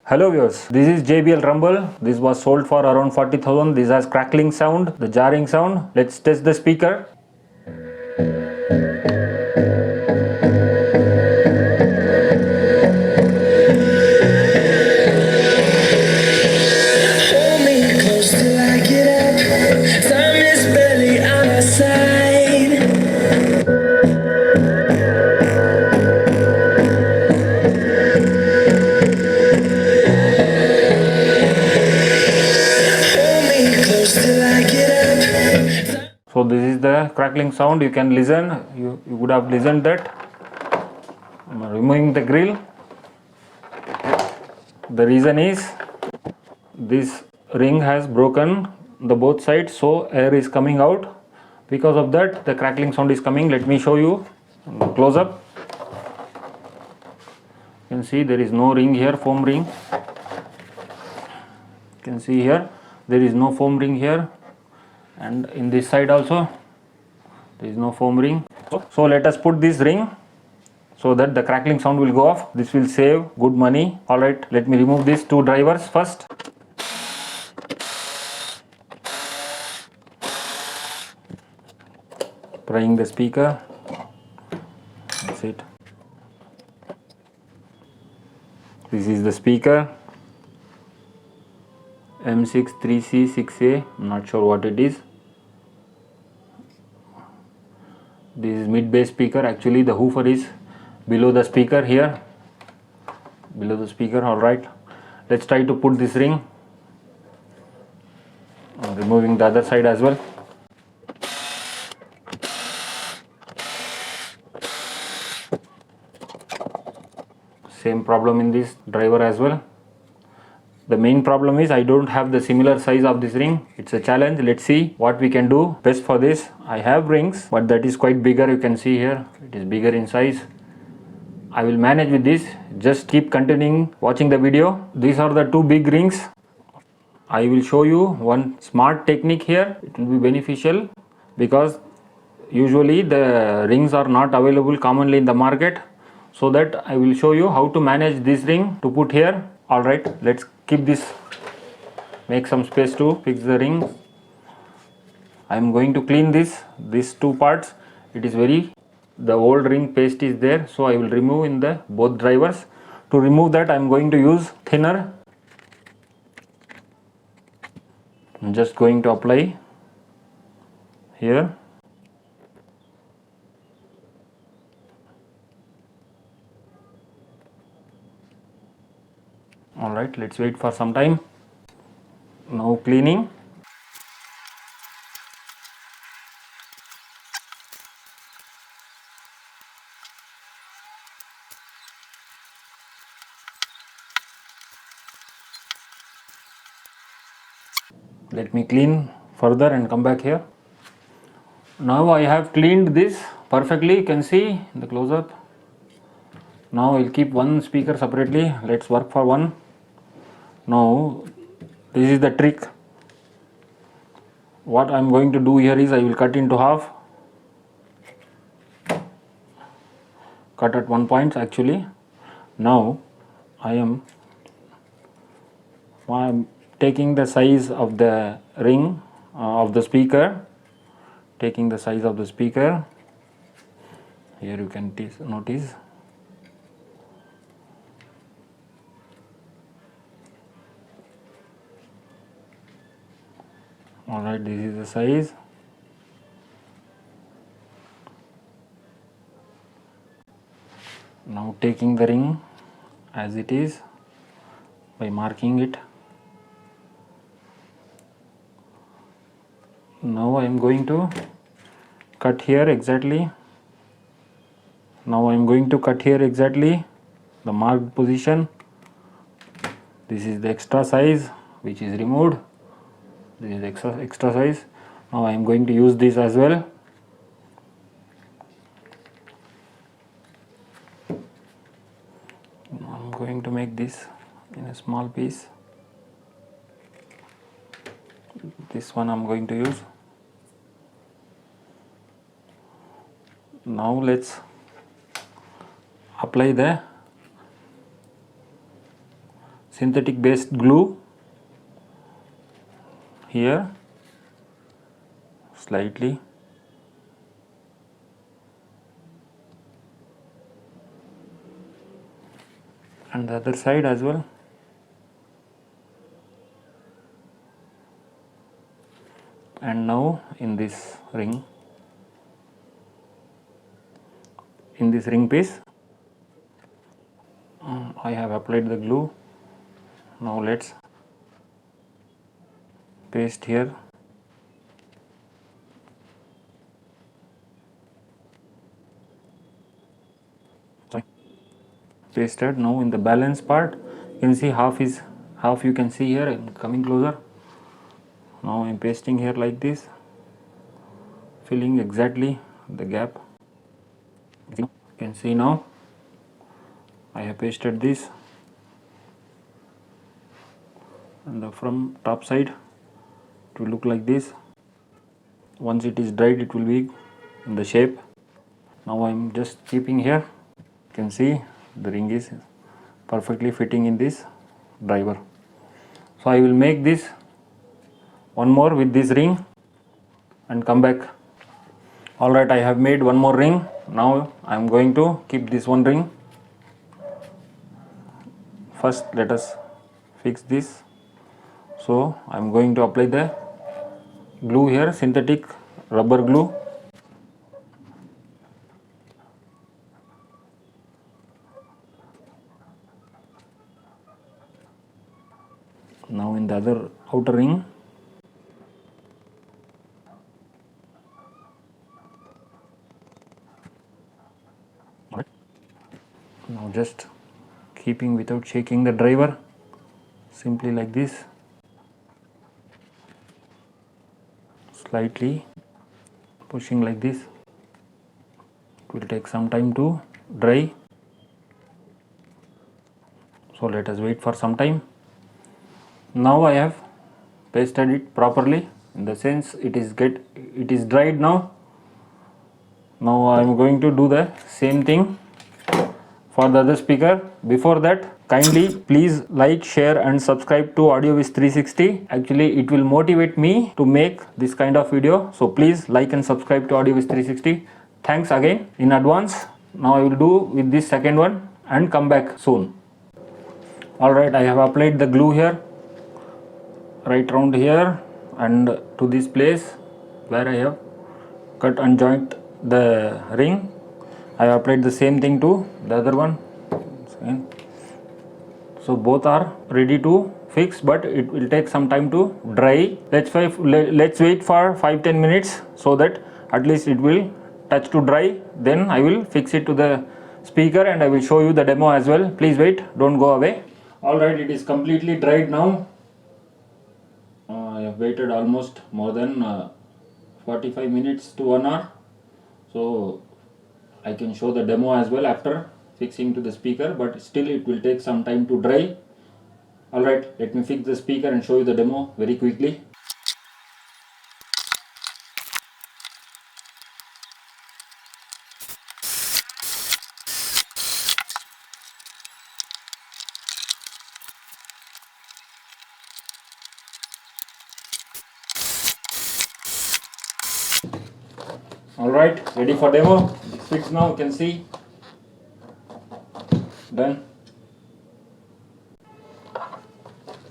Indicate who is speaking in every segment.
Speaker 1: Hello viewers, this is JBL Rumble. This was sold for around 40,000. This has crackling sound, the jarring sound. Let's test the speaker.
Speaker 2: Hold me close till I get up. Time is barely on our side. Hold me close till I get up.
Speaker 1: So this is the crackling sound. You can listen. You would have listened that. I'm removing the grill. The reason is this ring has broken the both sides, so air is coming out. Because of that, the crackling sound is coming. Let me show you close up. You can see there is no ring here, foam ring. You can see here there is no foam ring here, and in this side also there is no foam ring. So let us put this ring so that the crackling sound will go off. This will save good money. Alright, let me remove these two drivers first. Prying the speaker. That's it. This is the speaker M63C6A. I'm not sure what it is. This is mid-bass speaker. Actually the woofer is below the speaker here. Below the speaker. Alright. Let's try to put this ring. I'm removing the other side as well. Same problem in this driver as well. The main problem is I don't have the similar size of this ring. It's a challenge. Let's see what we can do best for this. I have rings, but that is quite bigger. You can see here it is bigger in size. I will manage with this. Just keep continuing watching the video. These are the two big rings. I will show you one smart technique here. It will be beneficial because usually the rings are not available commonly in the market. So that I will show you how to manage this ring to put here. Alright, let's keep this, make some space to fix the ring. I am going to clean these two parts. It is the old ring paste is there, so I will remove in the both drivers. To remove that I am going to use thinner. I am just going to apply here. Alright, let's wait for some time. Now cleaning. Let me clean further and come back here. Now I have cleaned this perfectly. You can see in the close-up. Now I'll keep one speaker separately. Let's work for one. Now this is the trick. What I'm going to do here is I will cut into half. Cut at one point actually. Now I am taking the size of the ring of the speaker. Taking the size of the speaker. Here you can notice. Alright, this is the size. Now taking the ring as it is by marking it. Now I am going to cut here exactly. Now I am going to cut here exactly the marked position. This is the extra size which is removed. This is extra size. Now I am going to use this as well. Now I am going to make this in a small piece. This one I am going to use. Now let's apply the synthetic based glue here slightly, and the other side as well. And now in this ring piece, I have applied the glue. Now let's paste here. Pasted. Now in the balance part, you can see half you can see here. I'm coming closer. Now I'm pasting here like this, filling exactly the gap. You can see now I have pasted this, and from top side it will look like this. Once it is dried, it will be in the shape. Now I'm just keeping here. You can see the ring is perfectly fitting in this driver. So I will make this one more with this ring and come back. Alright, I have made one more ring. Now I am going to keep this one ring. First let us fix this. So I am going to apply the glue here, synthetic rubber glue. Now in the other outer ring, now just keeping without shaking the driver, simply like this, slightly pushing like this. It will take some time to dry, so let us wait for some time. Now I have pasted it properly, in the sense it is dried now. Now I am going to do the same thing for the other speaker. Before that, kindly please like, share and subscribe to AudioWiz 360. Actually it will motivate me to make this kind of video, so please like and subscribe to AudioWiz 360. Thanks again in advance. Now I will do with this second one and come back soon. Alright, I have applied the glue here, right around here and to this place where I have cut and joint the ring. I have applied the same thing to the other one. So both are ready to fix, but it will take some time to dry. Let's wait for 5-10 minutes so that at least it will touch to dry. Then I will fix it to the speaker and I will show you the demo as well. Please wait, don't go away. Alright, it is completely dried now. I have waited almost more than 45 minutes to 1 hour. So I can show the demo as well after fixing to the speaker, but still it will take some time to dry. Alright, let me fix the speaker and show you the demo very quickly. Alright, ready for demo. It's fixed now, you can see. Done.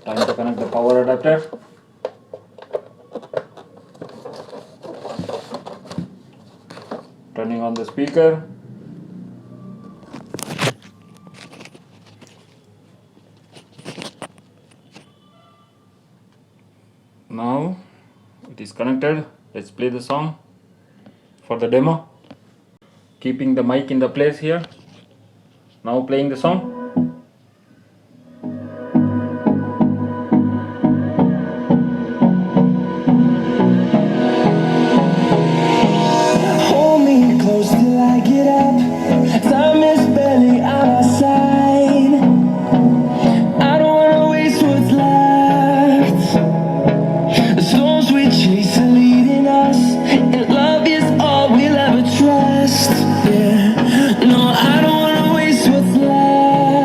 Speaker 1: Time to connect the power adapter. Turning on the speaker. Now it is connected. Let's play the song for the demo. Keeping the mic in the place here. Now playing the song.
Speaker 2: Hold me close till I get up. Time is barely on our side. I don't wanna waste what's left. The storms we chase are leading us, and love is all we'll ever trust. Yeah, no, I don't wanna waste what's left.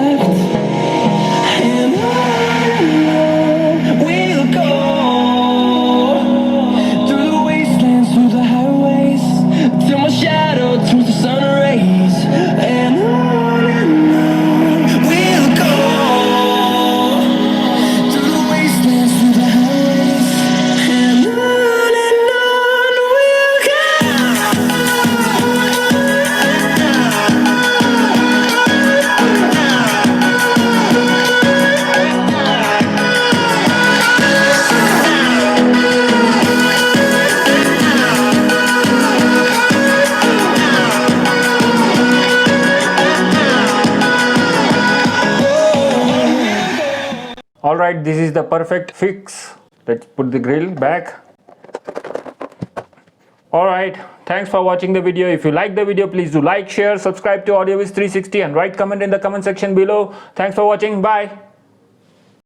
Speaker 1: Alright, this is the perfect fix. Let's put the grill back. Alright, thanks for watching the video. If you like the video, please do like, share, subscribe to AudioWiz 360 and write comment in the comment section below. Thanks for watching. Bye.